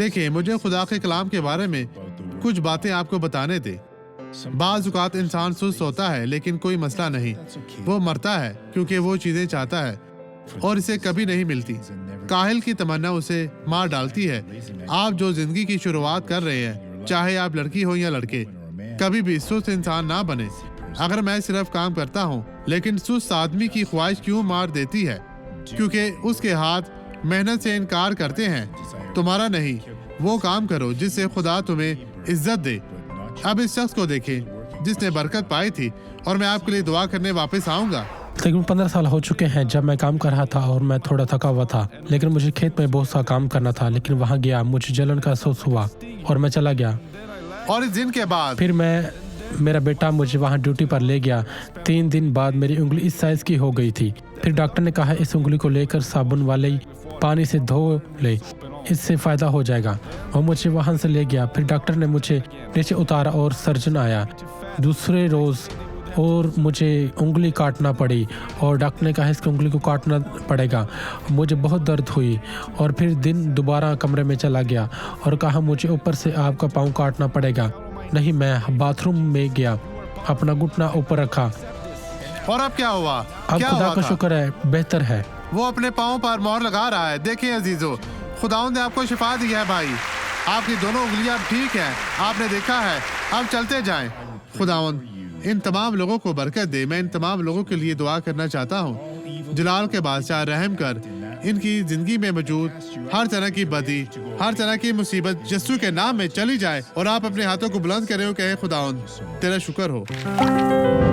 देखिए, मुझे खुदा के कलाम के बारे में कुछ बातें आपको बताने दे। बाज़ औक़ात इंसान सुस्त होता है, लेकिन कोई मसला नहीं। वो मरता है क्योंकि वो चीज़ें चाहता है और इसे कभी नहीं मिलती। काहिल की तमन्ना उसे मार डालती है। आप जो जिंदगी की शुरुआत कर रहे हैं, चाहे आप लड़की हो या लड़के, कभी भी सुस्त इंसान ना बने। अगर मैं सिर्फ काम करता हूँ, लेकिन सुस्त आदमी की ख्वाहिश क्यों मार देती है? क्योंकि उसके हाथ मेहनत से इनकार करते हैं। तुम्हारा नहीं, वो काम करो जिससे खुदा तुम्हें इज्जत दे। अब इस शख्स को देखें जिसने बरकत पाई थी, और मैं आपके लिए दुआ करने वापस आऊंगा। तकरीबन 15 साल हो चुके हैं जब मैं काम कर रहा था और मैं थोड़ा थका हुआ था, लेकिन मुझे खेत में बहुत सा काम करना था। लेकिन वहाँ गया, मुझे जलन का एहसास हुआ और मैं चला गया। और इस दिन के बाद फिर मेरा बेटा मुझे वहाँ ड्यूटी पर ले गया। 3 दिन बाद मेरी उंगली इस साइज़ की हो गई थी। फिर डॉक्टर ने कहा इस उंगली को लेकर साबुन वाले पानी से धो ले, इससे फ़ायदा हो जाएगा। और मुझे वहाँ से ले गया। फिर डॉक्टर ने मुझे नीचे उतारा और सर्जन आया दूसरे रोज़ और मुझे उंगली काटना पड़ी। और डॉक्टर ने कहा इसकी उंगली को काटना पड़ेगा। मुझे बहुत दर्द हुई और फिर दिन दोबारा कमरे में चला गया और कहा मुझे ऊपर से आपका पाँव काटना पड़ेगा। नहीं, मैं बाथरूम में गया, अपना घुटना ऊपर रखा। और अब क्या हुआ? अब क्या खुदा हुआ का था? शुक्र है, बेहतर है। वो अपने पाँव पर मोहर लगा रहा है। देखिए अजीजों, खुदावंद ने आपको शिफा दी है भाई। आपकी दोनों उंगलियां अब ठीक हैं, आपने देखा है। अब चलते जाएं। खुदावंद इन तमाम लोगों को बरकत दे। मैं इन तमाम लोगों के लिए दुआ करना चाहता हूँ। जलाल के बादशाह, रहम कर, इनकी जिंदगी में मौजूद हर तरह की बदी, हर तरह की मुसीबत यीशु के नाम में चली जाए। और आप अपने हाथों को बुलंद करें और कहें खुदावंद तेरा शुक्र हो।